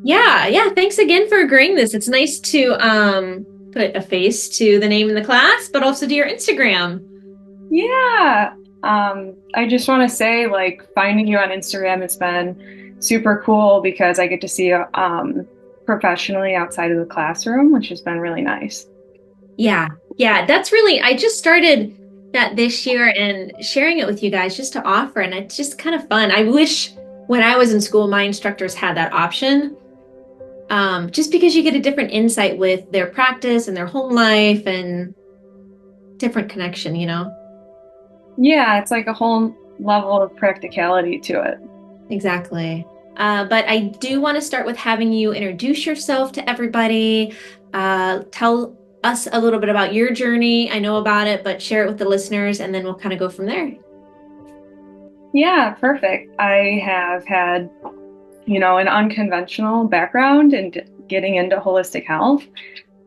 Yeah. Thanks again for agreeing this. It's nice to put a face to the name in the class, but also to your Instagram. Yeah. I just want to say, like, finding you on Instagram has been super cool because I get to see you professionally outside of the classroom, which has been really nice. Yeah, that's really, I just started that this year and sharing it with you guys just to offer, and it's just kind of fun. I wish when I was in school, my instructors had that option, just because you get a different insight with their practice and their home life and different connection. Yeah, it's like a whole level of practicality to it. Exactly. But I do want to start with having you introduce yourself to everybody. Tell us a little bit about your journey. I know about it, but share it with the listeners, and then we'll kind of go from there. Yeah, perfect. I have had, an unconventional background in getting into holistic health.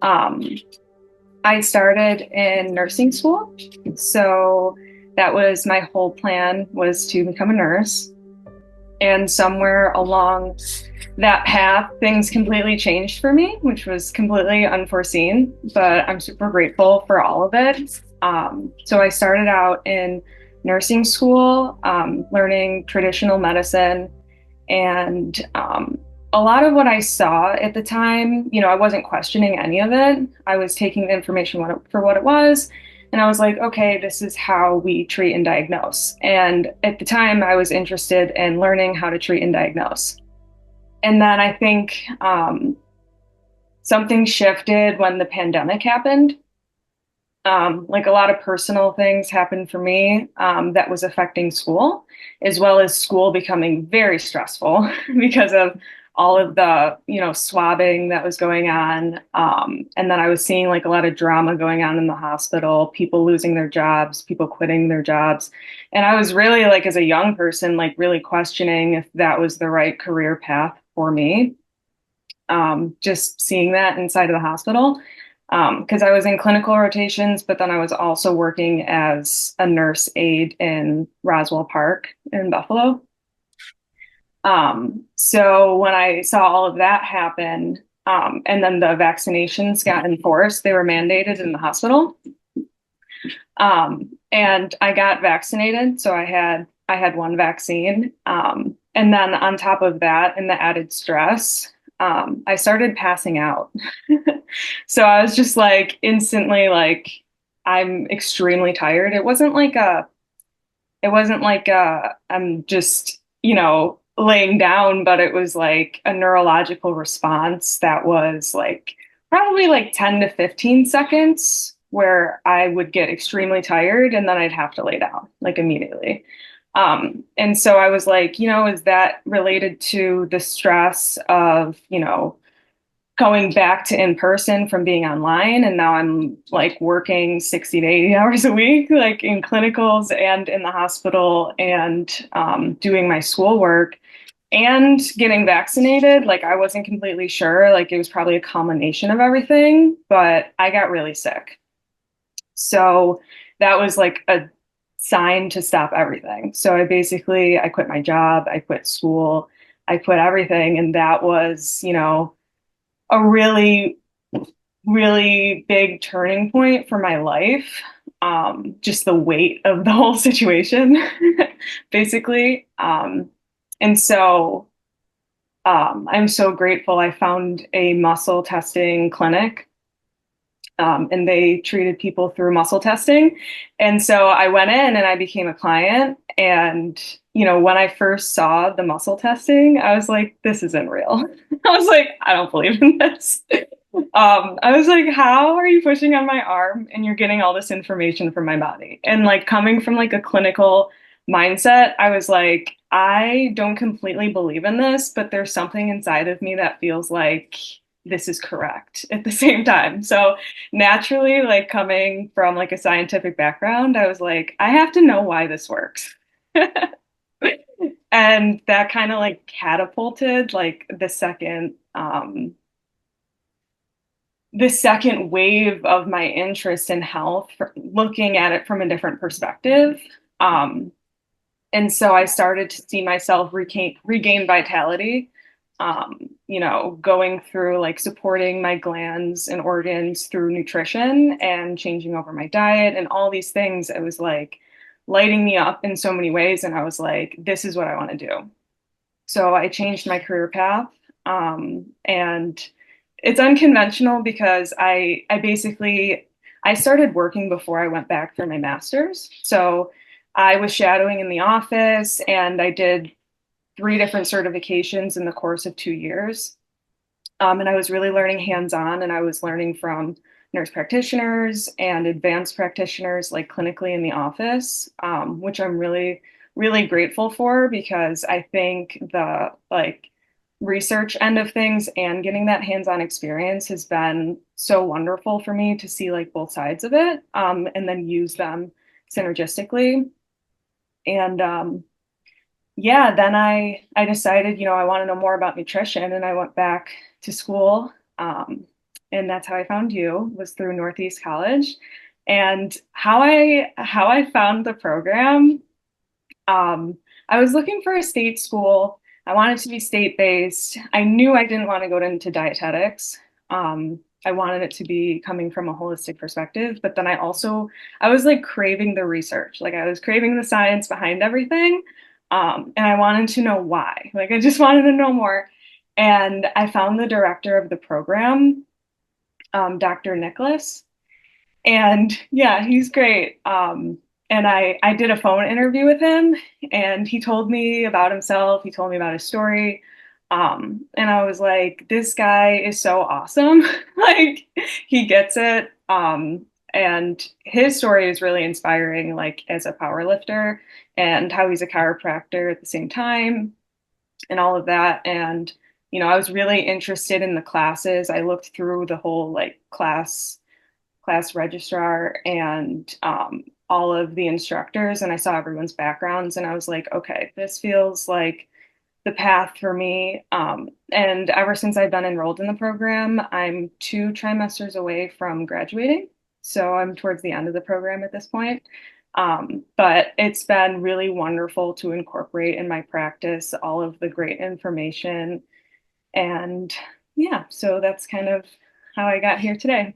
Um, I started in nursing school. So that was my whole plan was to become a nurse. And somewhere along that path, things completely changed for me, which was completely unforeseen, but I'm super grateful for all of it. So I started out in nursing school, learning traditional medicine, and a lot of what I saw at the time, I wasn't questioning any of it. I was taking the information for what it was. And I was like, okay, this is how we treat and diagnose. And at the time, I was interested in learning how to treat and diagnose. And then I think something shifted when the pandemic happened. Like a lot of personal things happened for me that was affecting school, as well as school becoming very stressful because of all of the, swabbing that was going on. And then I was seeing like a lot of drama going on in the hospital, people losing their jobs, people quitting their jobs. And I was really like, as a young person, like really questioning if that was the right career path for me. Just seeing that inside of the hospital because I was in clinical rotations, but then I was also working as a nurse aide in Roswell Park in Buffalo. So when I saw all of that happen, and then the vaccinations got enforced, they were mandated in the hospital. And I got vaccinated, so I had one vaccine. And then on top of that, and the added stress, I started passing out. So I was just like instantly like, I'm extremely tired. It wasn't like I'm just, laying down, but it was like a neurological response that was like probably like 10 to 15 seconds where I would get extremely tired and then I'd have to lay down like immediately. And so I was like, is that related to the stress of, going back to in person from being online? And now I'm like working 60 to 80 hours a week, like in clinicals and in the hospital and doing my schoolwork and getting vaccinated. Like I wasn't completely sure, like it was probably a combination of everything, but I got really sick. So that was like a sign to stop everything. So I quit my job, I quit school, I quit everything. And that was, a really, really big turning point for my life. Just the weight of the whole situation, basically. And so I'm so grateful I found a muscle testing clinic and they treated people through muscle testing. And so I went in and I became a client. And, when I first saw the muscle testing, I was like, this isn't real. I was like, I don't believe in this. I was like, how are you pushing on my arm and you're getting all this information from my body? And like coming from like a clinical mindset, I was like, I don't completely believe in this, but there's something inside of me that feels like this is correct at the same time. So naturally, like coming from like a scientific background, I was like, I have to know why this works. And that kind of like catapulted like the second wave of my interest in health, looking at it from a different perspective. Um, and so I started to see myself regain vitality going through like supporting my glands and organs through nutrition and changing over my diet and all these things. It was like lighting me up in so many ways. And I was like, this is what I want to do. So I changed my career path. And it's unconventional because I started working before I went back for my master's. So I was shadowing in the office and I did 3 different certifications in the course of 2 years. And I was really learning hands-on, and I was learning from nurse practitioners and advanced practitioners, like clinically in the office, which I'm really, really grateful for because I think the like research end of things and getting that hands-on experience has been so wonderful for me to see like both sides of it, and then use them synergistically. And yeah, then I decided, I want to know more about nutrition, and I went back to school. And that's how I found you, was through Northeast College. And how I found the program, um, I was looking for a state school. I wanted to be state-based. I knew I didn't want to go into dietetics. I wanted it to be coming from a holistic perspective, but then I was like craving the research. Like I was craving the science behind everything. And I wanted to know why. Like I just wanted to know more. And I found the director of the program, Dr. Nicholas. And yeah, he's great. And I did a phone interview with him, and he told me about himself. He told me about his story. And I was like, this guy is so awesome. Like he gets it. And his story is really inspiring, like as a power lifter and how he's a chiropractor at the same time and all of that. And, I was really interested in the classes. I looked through the whole like class registrar and all of the instructors, and I saw everyone's backgrounds, and I was like, okay, this feels like the path for me. And ever since I've been enrolled in the program, I'm 2 trimesters away from graduating. So I'm towards the end of the program at this point. But it's been really wonderful to incorporate in my practice all of the great information. And yeah, so that's kind of how I got here today.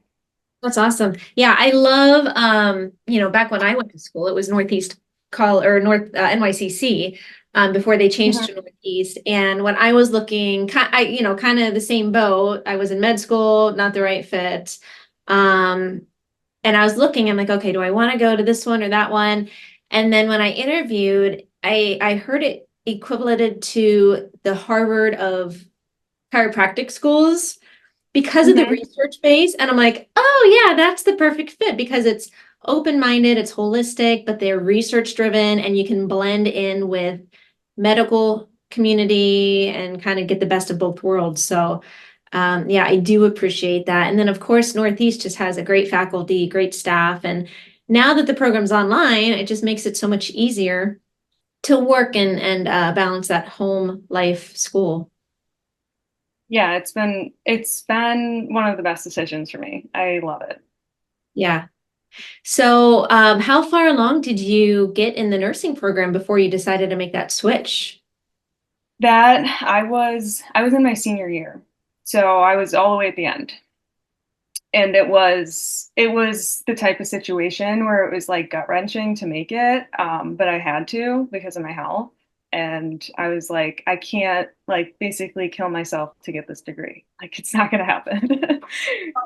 That's awesome. Yeah, I love back when I went to school, it was Northeast Call or North NYCC before they changed Mhm. to Northeast. And when I was looking, kind of the same boat. I was in med school, not the right fit. Um, and I was looking, I'm like, okay, do I want to go to this one or that one? And then when I interviewed, I heard it equivalented to the Harvard of chiropractic schools because of the Mhm. research base. And I'm like, oh, yeah, that's the perfect fit because it's open-minded, it's holistic, but they're research driven, and you can blend in with medical community and kind of get the best of both worlds. So, yeah, I do appreciate that. And then, of course, Northeast just has a great faculty, great staff. And now that the program's online, it just makes it so much easier to work and balance that home life school. Yeah, it's been one of the best decisions for me. I love it. Yeah. So, how far along did you get in the nursing program before you decided to make that switch? That I was in my senior year. So I was all the way at the end. And it was the type of situation where it was like gut-wrenching to make it, but I had to because of my health. And I was like, I can't like basically kill myself to get this degree. Like it's not gonna happen. And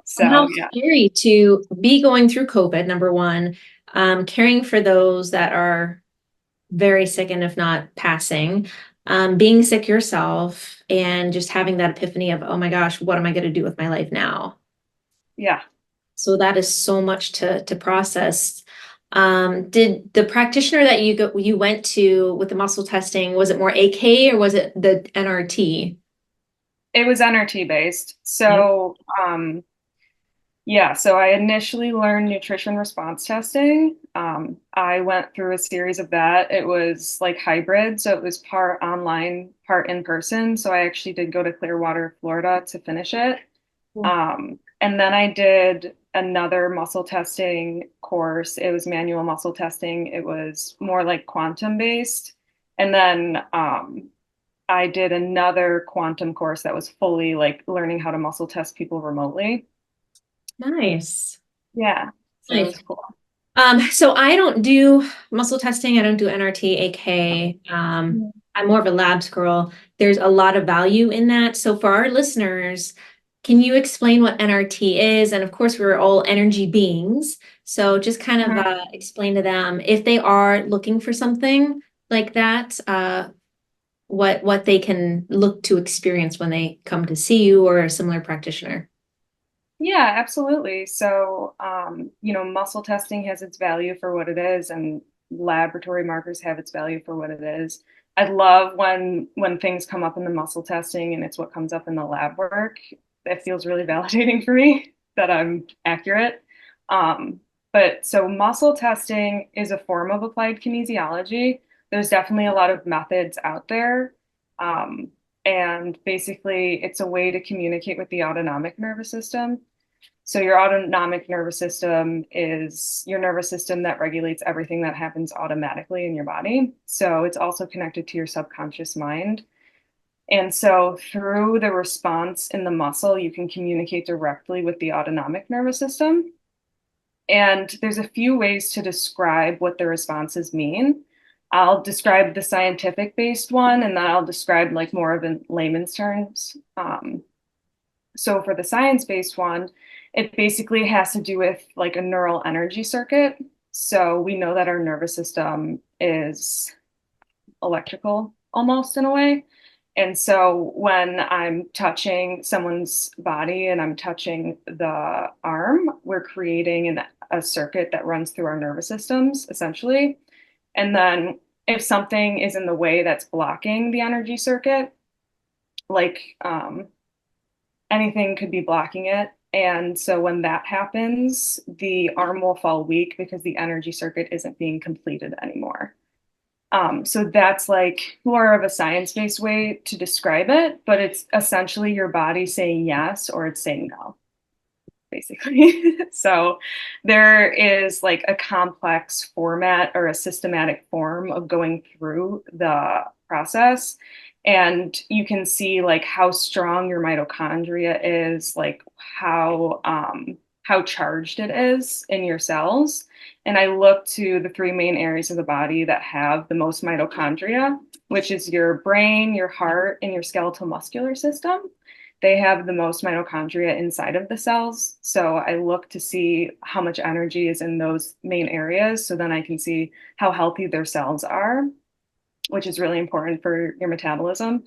So how yeah. scary to be going through COVID, number one, caring for those that are very sick and if not passing, being sick yourself, and just having that epiphany of, oh my gosh, what am I going to do with my life now? Yeah. So that is so much to process. Did the practitioner that you went to with the muscle testing, was it more AK or was it the NRT? It was NRT based. Yep. So yeah, so I initially learned nutrition response testing. I went through a series of that. It was like hybrid, so it was part online, part in person. So I actually did go to Clearwater, Florida to finish it. And then I did another muscle testing course. It was manual muscle testing. It was more like quantum based. And then I did another quantum course that was fully like learning how to muscle test people remotely. Nice. Yeah, so it Nice. was cool. So I don't do muscle testing. I don't do NRT, AK. I'm more of a labs girl. There's a lot of value in that. So for our listeners, can you explain what NRT is? And of course, we're all energy beings. So just kind of Mhm. explain to them if they are looking for something like that, what they can look to experience when they come to see you or a similar practitioner. Yeah, absolutely. So, muscle testing has its value for what it is, and laboratory markers have its value for what it is. I love when things come up in the muscle testing and it's what comes up in the lab work. It feels really validating for me that I'm accurate. Um, but so muscle testing is a form of applied kinesiology. There's definitely a lot of methods out there. Um, and basically, it's a way to communicate with the autonomic nervous system. So your autonomic nervous system is your nervous system that regulates everything that happens automatically in your body. So it's also connected to your subconscious mind. And so through the response in the muscle, you can communicate directly with the autonomic nervous system. And there's a few ways to describe what the responses mean. I'll describe the scientific based one, and then I'll describe like more of in layman's terms. So for the science-based one, it basically has to do with like a neural energy circuit. So we know that our nervous system is electrical almost in a way. And so when I'm touching someone's body and I'm touching the arm, we're creating a circuit that runs through our nervous systems essentially. And then if something is in the way that's blocking the energy circuit, like anything could be blocking it. And so when that happens, the arm will fall weak because the energy circuit isn't being completed anymore. So that's like more of a science-based way to describe it, but it's essentially your body saying yes or it's saying no, basically. So there is like a complex format or a systematic form of going through the process. And you can see like how strong your mitochondria is, like how charged it is in your cells. And I look to the three main areas of the body that have the most mitochondria, which is your brain, your heart, and your skeletal muscular system. They have the most mitochondria inside of the cells. So I look to see how much energy is in those main areas. So then I can see how healthy their cells are, which is really important for your metabolism.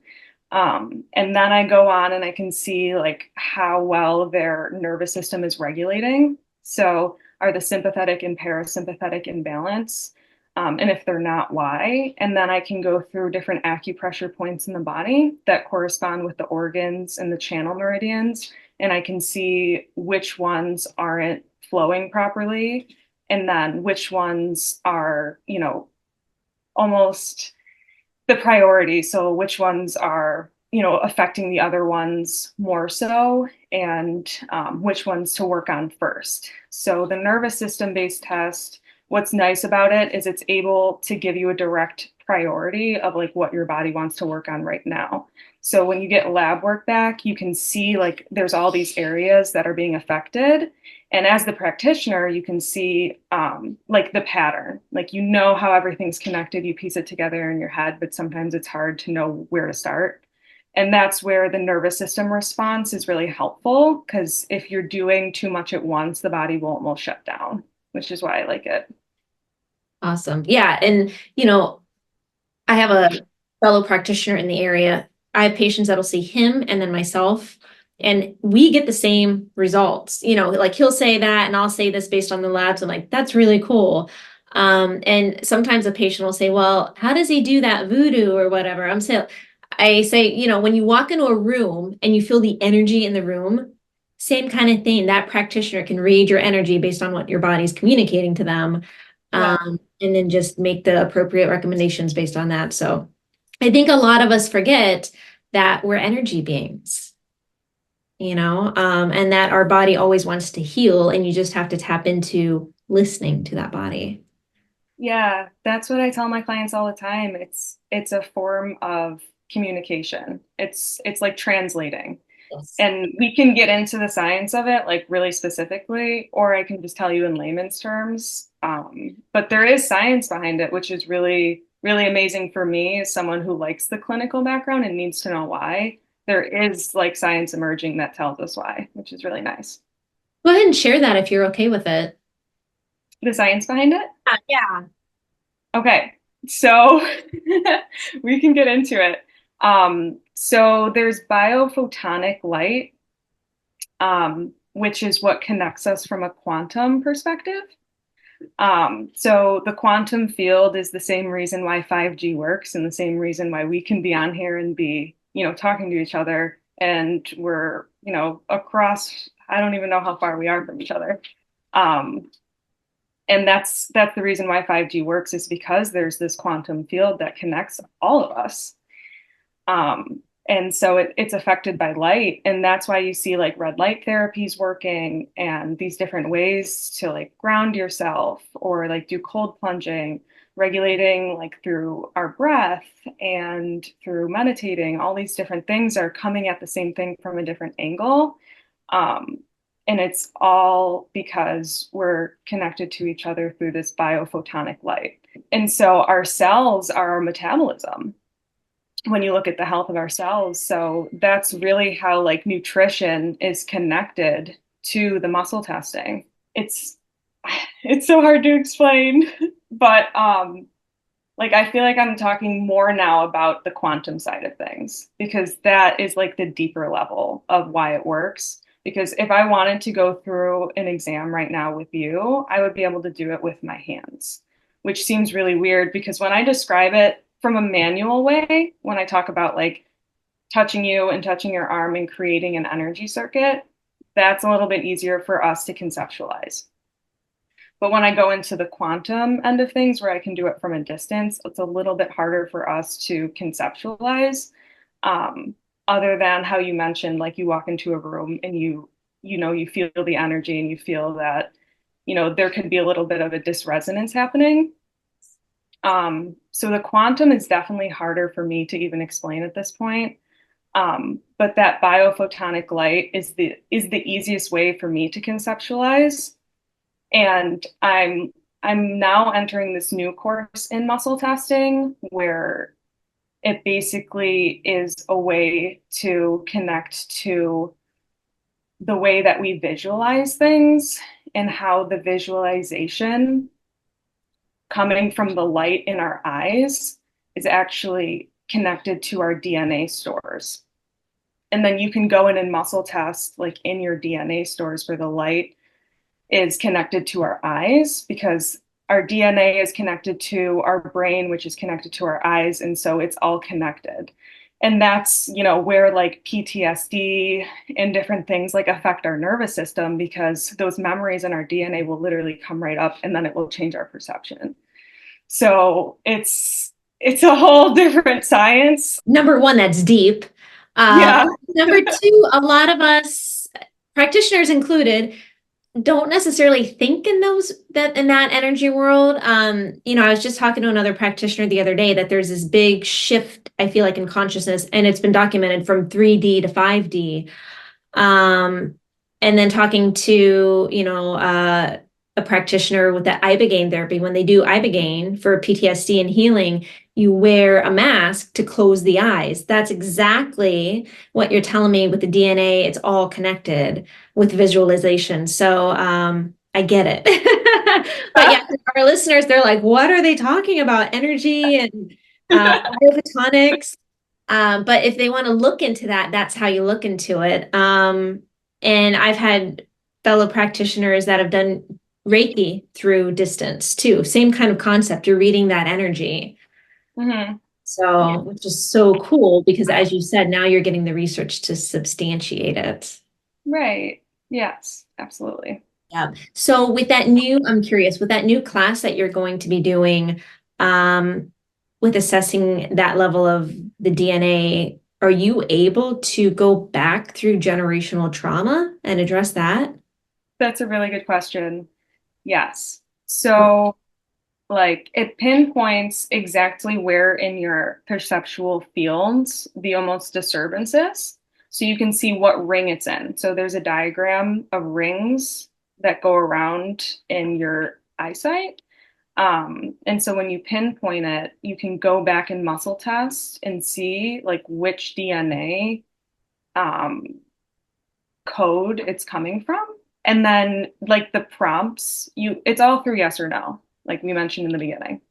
And then I go on and I can see like how well their nervous system is regulating. So are the sympathetic and parasympathetic in balance? And if they're not, why? And then I can go through different acupressure points in the body that correspond with the organs and the channel meridians. And I can see which ones aren't flowing properly and then which ones are, almost the priority. So which ones are, affecting the other ones more so, and which ones to work on first. So the nervous system based test, what's nice about it is it's able to give you a direct priority of like what your body wants to work on right now. So when you get lab work back, you can see like there's all these areas that are being affected. And as the practitioner, you can see like the pattern, like how everything's connected, you piece it together in your head, but sometimes it's hard to know where to start. And that's where the nervous system response is really helpful because if you're doing too much at once, the body will almost shut down, which is why I like it. Awesome. Yeah. And, I have a fellow practitioner in the area. I have patients that'll see him and then myself, and we get the same results. Like he'll say that, and I'll say this based on the labs. I'm like, that's really cool. And sometimes a patient will say, well, how does he do that voodoo or whatever? I say, when you walk into a room and you feel the energy in the room, same kind of thing. That practitioner can read your energy based on what your body's communicating to them. Yeah. And then just make the appropriate recommendations based on that. So I think a lot of us forget that we're energy beings, and that our body always wants to heal, and you just have to tap into listening to that body. Yeah, that's what I tell my clients all the time. it's a form of communication. It's like translating. Yes. And we can get into the science of it, like really specifically, or I can just tell you in layman's terms. But there is science behind it, which is really, really amazing for me as someone who likes the clinical background and needs to know why. There is like science emerging that tells us why, which is really nice. Go ahead and share that if you're okay with it. The science behind it? Yeah. Okay, so we can get into it. So there's biophotonic light, which is what connects us from a quantum perspective. So the quantum field is the same reason why 5G works and the same reason why we can be on here and be, talking to each other and we're, across, I don't even know how far we are from each other. Um, and that's the reason why 5G works is because there's this quantum field that connects all of us. And so it's affected by light. And that's why you see like red light therapies working and these different ways to like ground yourself or like do cold plunging, regulating like through our breath and through meditating. All these different things are coming at the same thing from a different angle. Um, and it's all because we're connected to each other through this biophotonic light. And so our cells are our metabolism when you look at the health of our cells. So that's really how like nutrition is connected to the muscle testing. It's it's so hard to explain, but like I feel like I'm talking more now about the quantum side of things because that is like the deeper level of why it works. Because if I wanted to go through an exam right now with you, I would be able to do it with my hands, which seems really weird because when I describe it from a manual way, when I talk about like touching you and touching your arm and creating an energy circuit, that's a little bit easier for us to conceptualize. But when I go into the quantum end of things where I can do it from a distance, it's a little bit harder for us to conceptualize. Um, Other than how you mentioned, like you walk into a room and you feel the energy and you feel that, there could be a little bit of a dysresonance happening. So the quantum is definitely harder for me to even explain at this point. But that biophotonic light is the easiest way for me to conceptualize. And I'm now entering this new course in muscle testing where it basically is a way to connect to the way that we visualize things and how the visualization coming from the light in our eyes is actually connected to our DNA stores. And then you can go in and muscle test like in your DNA stores where the light is connected to our eyes because our DNA is connected to our brain, which is connected to our eyes. And so it's all connected. And that's, where like PTSD and different things like affect our nervous system because those memories in our DNA will literally come right up and then it will change our perception. So it's a whole different science. Number one, that's deep. Yeah. Number two, a lot of us, practitioners included, don't necessarily think in that energy world. I was just talking to another practitioner the other day that there's this big shift, I feel like, in consciousness, and it's been documented from 3D to 5D. And then talking to, a practitioner with the ibogaine therapy, when they do ibogaine for PTSD and healing, you wear a mask to close the eyes. That's exactly what you're telling me with the DNA. It's all connected with visualization. So I get it. But yeah, our listeners, they're like, what are they talking about? Energy and biophotonics. But if they want to look into that, that's how you look into it. And I've had fellow practitioners that have done Reiki through distance too. Same kind of concept. You're reading that energy. Mm-hmm. Yeah. So, which is so cool because as you said, now you're getting the research to substantiate it. Right. Yes, absolutely. Yeah. So I'm curious, with that new class that you're going to be doing, um, with assessing that level of the DNA, are you able to go back through generational trauma and address that? That's a really good question. Yes. So like it pinpoints exactly where in your perceptual fields the almost disturbance is. So you can see what ring it's in. So there's a diagram of rings that go around in your eyesight. And so when you pinpoint it, you can go back and muscle test and see like which DNA um, code it's coming from. And then like the prompts, it's all through yes or no, like we mentioned in the beginning.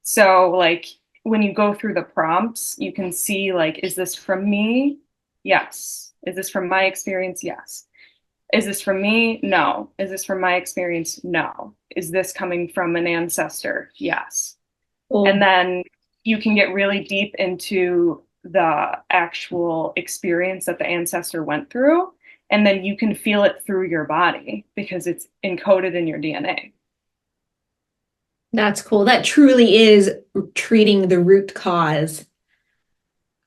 So like when you go through the prompts, you can see like, is this from me? Yes. Is this from my experience? Yes. Is this from me? No. Is this from my experience? No. Is this coming from an ancestor? Yes. And Cool. then you can get really deep into the actual experience that the ancestor went through. And then you can feel it through your body because it's encoded in your DNA. That's cool. That truly is treating the root cause.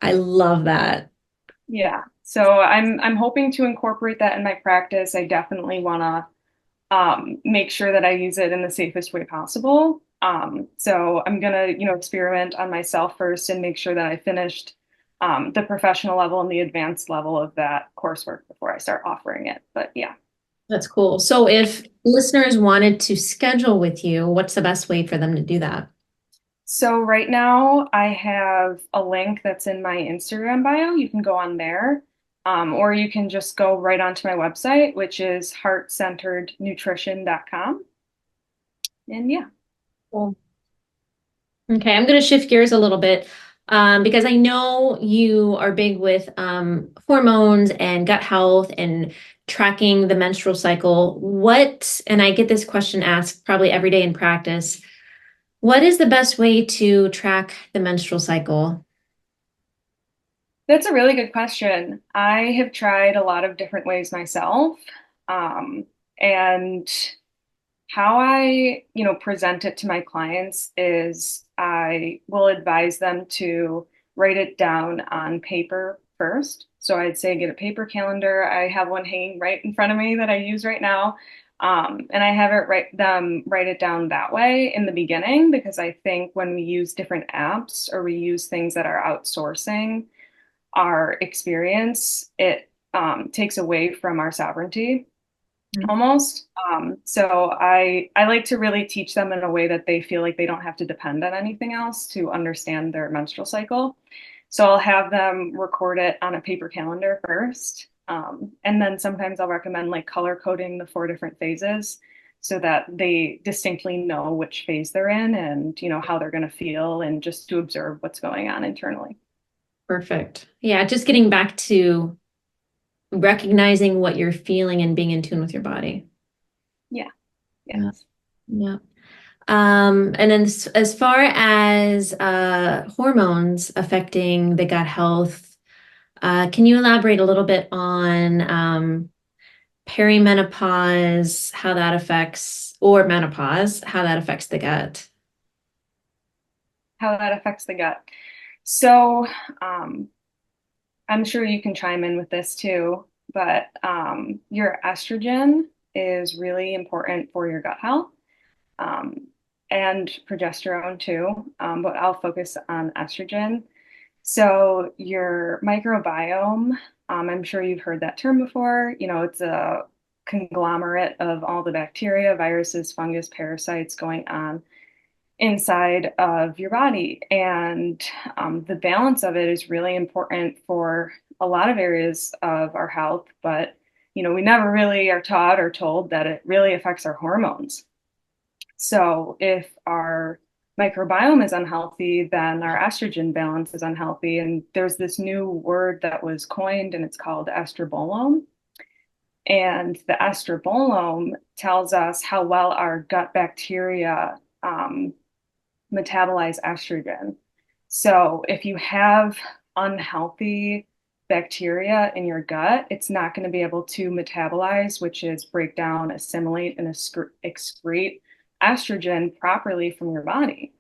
I love that. Yeah. So I'm hoping to incorporate that in my practice. I definitely want to make sure that I use it in the safest way possible. So I'm gonna, experiment on myself first and make sure that I finished the professional level and the advanced level of that coursework before I start offering it. But yeah. That's cool. So if listeners wanted to schedule with you, what's the best way for them to do that? So right now I have a link that's in my Instagram bio. You can go on there. Or you can just go right onto my website, which is heartcenterednutrition.com. And yeah. Cool. Okay, I'm going to shift gears a little bit because I know you are big with hormones and gut health and tracking the menstrual cycle. And I get this question asked probably every day in practice, what is the best way to track the menstrual cycle? That's a really good question. I have tried a lot of different ways myself. Um, and how I, present it to my clients is I will advise them to write it down on paper first. So I'd say get a paper calendar. I have one hanging right in front of me that I use right now. And I have it write it down that way in the beginning because I think when we use different apps or we use things that are outsourcing our experience, it takes away from our sovereignty almost. So I like to really teach them in a way that they feel like they don't have to depend on anything else to understand their menstrual cycle. So I'll have them record it on a paper calendar first. And then sometimes I'll recommend like color coding the 4 different phases so that they distinctly know which phase they're in and how they're going to feel and just to observe what's going on internally. Perfect. Yeah, just getting back to recognizing what you're feeling and being in tune with your body. Yeah. Yeah. Yes. Yeah. And then as far as hormones affecting the gut health, can you elaborate a little bit on perimenopause, how that affects, or menopause, how that affects the gut? How that affects the gut. So, I'm sure you can chime in with this too, but your estrogen is really important for your gut health um, and progesterone too, but I'll focus on estrogen. So, your microbiome, I'm sure you've heard that term before. It's a conglomerate of all the bacteria, viruses, fungus, parasites going on inside of your body. And the balance of it is really important for a lot of areas of our health, but we never really are taught or told that it really affects our hormones. So if our microbiome is unhealthy, then our estrogen balance is unhealthy. And there's this new word that was coined, and it's called estrobolome. And the estrobolome tells us how well our gut bacteria metabolize estrogen. So if you have unhealthy bacteria in your gut, it's not going to be able to metabolize, which is break down, assimilate, and excrete estrogen properly from your body.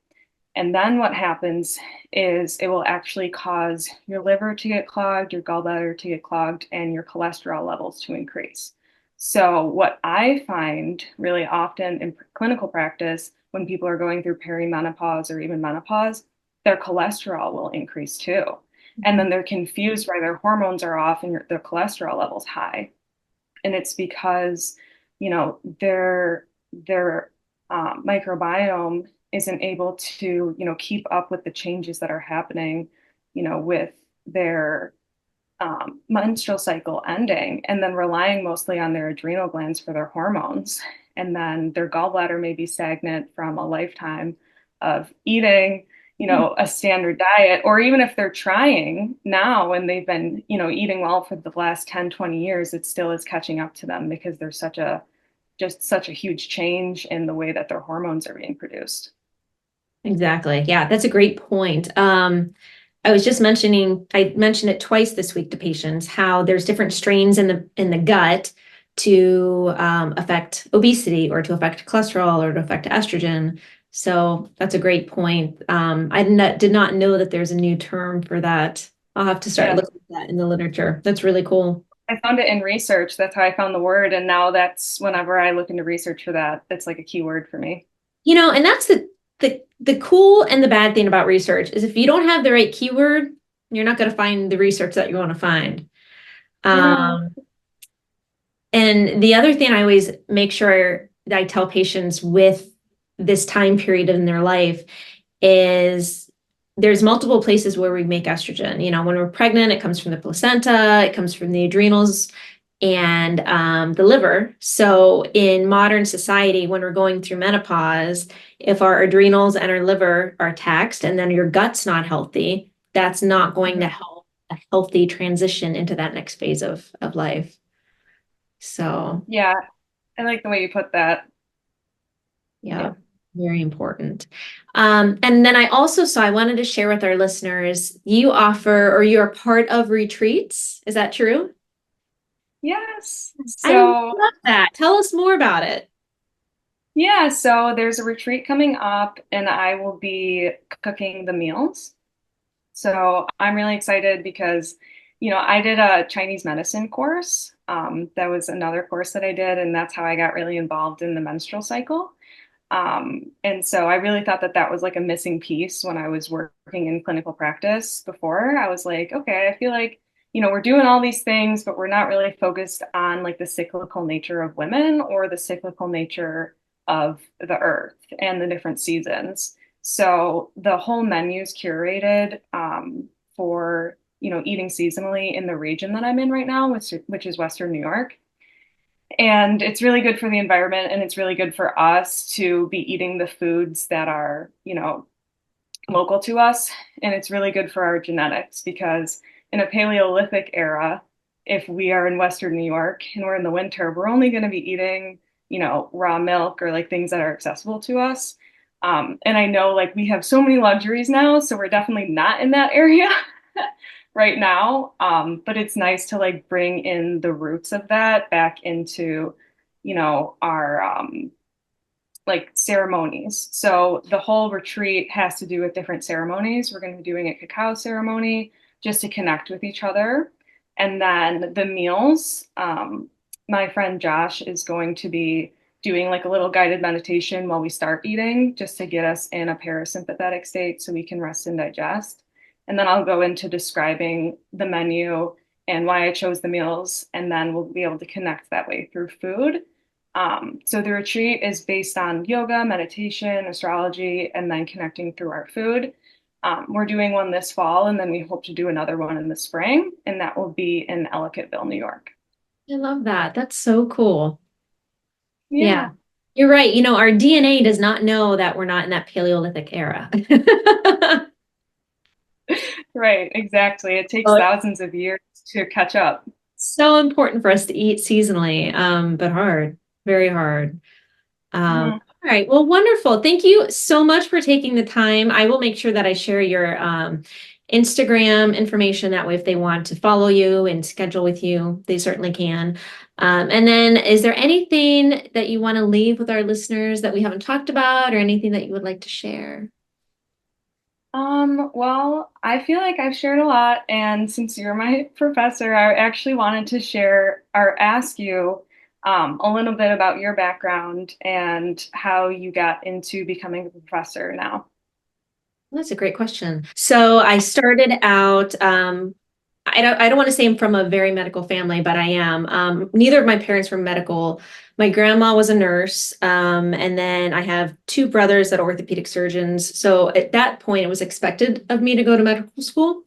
And then what happens is it will actually cause your liver to get clogged, your gallbladder to get clogged, and your cholesterol levels to increase. So what I find really often in clinical practice when people are going through perimenopause or even menopause, their cholesterol will increase too. And then they're confused why their hormones are off and their cholesterol levels high. And it's because, their microbiome isn't able to, keep up with the changes that are happening, with their menstrual cycle ending and then relying mostly on their adrenal glands for their hormones. And then their gallbladder may be stagnant from a lifetime of eating, a standard diet, or even if they're trying now and they've been, eating well for the last 10, 20 years, it still is catching up to them because there's such a huge change in the way that their hormones are being produced. Exactly. Yeah, that's a great point. I mentioned it twice this week to patients, how there's different strains in the gut to affect obesity or to affect cholesterol or to affect estrogen. So that's a great point. Did not know that there's a new term for that. I'll have to start Yeah. looking at that in the literature. That's really cool. I found it in research. That's how I found the word. And now that's whenever I look into research for that, it's like a keyword for me. And that's the cool and the bad thing about research is if you don't have the right keyword, you're not going to find the research that you want to find. Yeah. Um, and the other thing I always make sure that I tell patients with this time period in their life is there's multiple places where we make estrogen. When we're pregnant, it comes from the placenta, it comes from the adrenals, and the liver. So in modern society, when we're going through menopause, if our adrenals and our liver are taxed and then your gut's not healthy, that's not going to Mhm. help a healthy transition into that next phase of life. So Yeah. I like the way you put that. yeah, Yeah. very important. And then I wanted to share with our listeners, you offer or you're part of retreats. Is that true? Yes. I love So, that. Tell us more about it. yeah, so there's a retreat coming up and I will be cooking the meals. So I'm really excited because, I did a Chinese medicine course. That was another course that I did, and that's how I got really involved in the menstrual cycle. And so I really thought that that was like a missing piece when I was working in clinical practice before. I was like, okay, I feel like, we're doing all these things, but we're not really focused on like the cyclical nature of women or the cyclical nature of the earth and the different seasons. So the whole menu is curated for, eating seasonally in the region that I'm in right now, which is Western New York. And it's really good for the environment and it's really good for us to be eating the foods that are, local to us. And it's really good for our genetics because in a Paleolithic era, if we are in Western New York and we're in the winter, we're only going to be eating, raw milk or like things that are accessible to us. And I know like we have so many luxuries now, so we're definitely not in that area right now. But it's nice to like bring in the roots of that back into, our like ceremonies. So the whole retreat has to do with different ceremonies. We're going to be doing a cacao ceremony just to connect with each other. And then the meals, my friend Josh is going to be doing like a little guided meditation while we start eating just to get us in a parasympathetic state so we can rest and digest. And then I'll go into describing the menu and why I chose the meals. And then we'll be able to connect that way through food. So the retreat is based on yoga, meditation, astrology, and then connecting through our food. We're doing one this fall, and then we hope to do another one in the spring, and that will be in Ellicottville, New York. I love that. That's so cool. Yeah, Yeah. You're right. Our DNA does not know that we're not in that Paleolithic era. right, exactly. It takes So thousands of years to catch up. so important for us to eat seasonally, but hard, very hard. Mhm. All right. Well, wonderful. Thank you so much for taking the time. I will make sure that I share your Instagram information. That way, if they want to follow you and schedule with you, they certainly can. And then, is there anything that you want to leave with our listeners that we haven't talked about, or anything that you would like to share? Well, I feel like I've shared a lot, and since you're my professor, I actually wanted to share or ask you, a little bit about your background and how you got into becoming a professor now. That's a great question. So I started out, I don't want to say I'm from a very medical family, but I am. Neither of my parents were medical. My grandma was a nurse, and then I have two brothers that are orthopedic surgeons. So at that point, it was expected of me to go to medical school.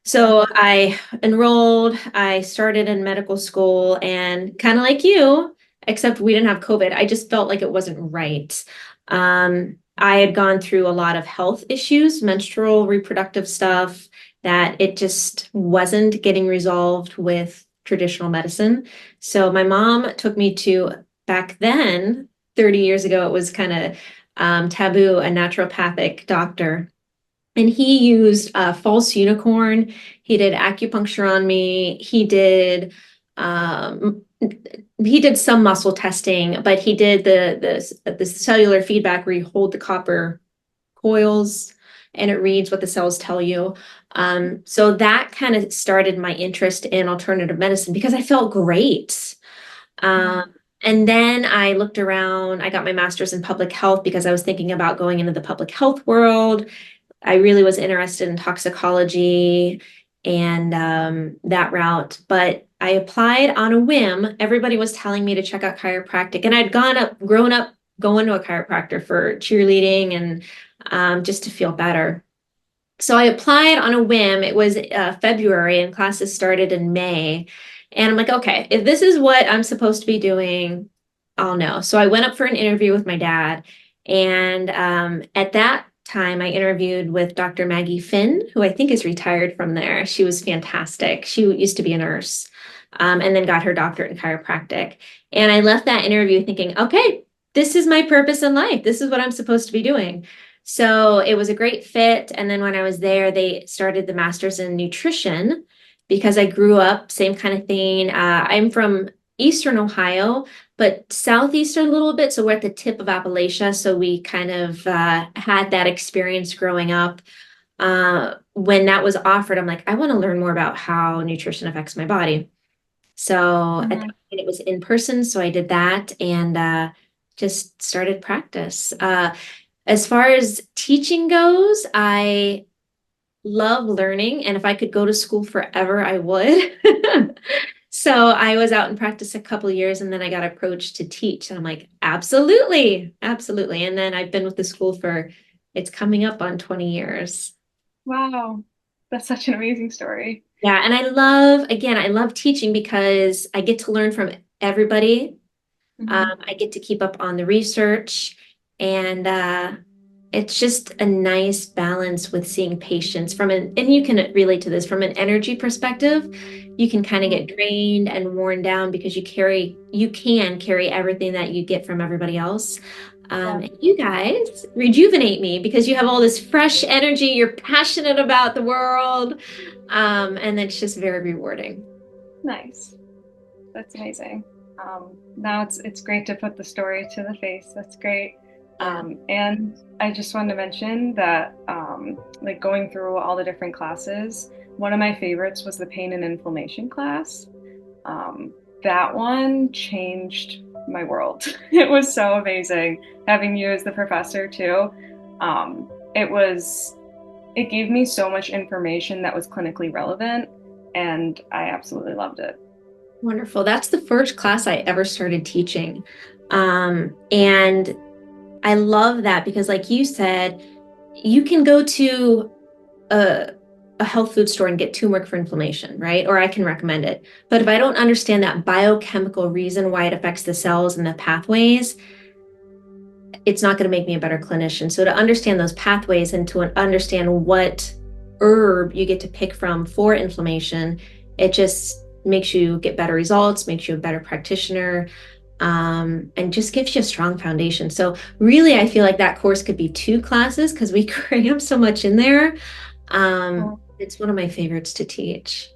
So I enrolled, I started in medical school, and kind of like you, except we didn't have COVID, I just felt like it wasn't right. I had gone through a lot of health issues, menstrual, reproductive stuff, that it just wasn't getting resolved with traditional medicine. So my mom took me to, back then, 30 years ago, it was kind of taboo, a naturopathic doctor, and he used false unicorn. He did acupuncture on me. He did some muscle testing, but he did the cellular feedback where you hold the copper coils and it reads what the cells tell you. So that kind of started my interest in alternative medicine because I felt great. And then I looked around, I got my master's in public health because I was thinking about going into the public health world. I really was interested in toxicology and that route, but I applied on a whim. Everybody was telling me to check out chiropractic, and I'd grown up going to a chiropractor for cheerleading and just to feel better. So I applied on a whim. It was February and classes started in May. And I'm like, okay, if this is what I'm supposed to be doing, I'll know. So I went up for an interview with my dad. And at that time, I interviewed with Dr. Maggie Finn, who I think is retired from there. She was fantastic. She used to be a nurse, and then got her doctorate in chiropractic. And I left that interview thinking, okay, this is my purpose in life. This is what I'm supposed to be doing. So it was a great fit. And then when I was there, they started the master's in nutrition because I grew up, same kind of thing. I'm from Eastern Ohio, but Southeastern a little bit. So we're at the tip of Appalachia. So we kind of had that experience growing up. When that was offered, I'm like, I want to learn more about how nutrition affects my body. So at that Mhm. point, it was in person. So I did that and just started practice. As far as teaching goes, I love learning, and if I could go to school forever, I would. So I was out in practice a couple of years, and then I got approached to teach, and I'm like, absolutely, absolutely. And then I've been with the school for, it's coming up on 20 years. Wow, that's such an amazing story. Yeah, and I love, again, I love teaching because I get to learn from everybody. Mhm. I get to keep up on the research, and it's just a nice balance with seeing patients from an, and you can relate to this from an energy perspective. You can kind of get drained and worn down because you can carry everything that you get from everybody else. Yeah, And you guys rejuvenate me because you have all this fresh energy. You're passionate about the world. And it's just very rewarding. nice. That's amazing. Now it's great to put the story to the face. That's great. Yeah. And I just wanted to mention that like going through all the different classes, one of my favorites was the pain and inflammation class. Um, that one changed my world. It was so amazing having you as the professor too. It gave me so much information that was clinically relevant, and I absolutely loved it. Wonderful. That's the first class I ever started teaching. And I love that because, like you said, you can go to a, a health food store and get turmeric for inflammation, right? Or I can recommend it. But if I don't understand that biochemical reason why it affects the cells and the pathways, it's not going to make me a better clinician. So to understand those pathways and to understand what herb you get to pick from for inflammation, it just makes you get better results, makes you a better practitioner, and just gives you a strong foundation. So really, I feel like that course could be two classes because we cram so much in there. It's one of my favorites to teach.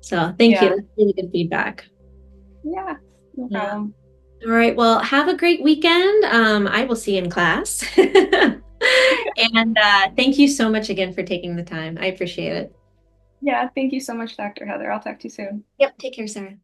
So thank you. Yeah, That's really good feedback. yeah, no Yeah. problem. All right. Well, have a great weekend. I will see you in class. And thank you so much again for taking the time. I appreciate it. Yeah, thank you so much, Dr. Heather. I'll talk to you soon. Yep. Take care, Sarah.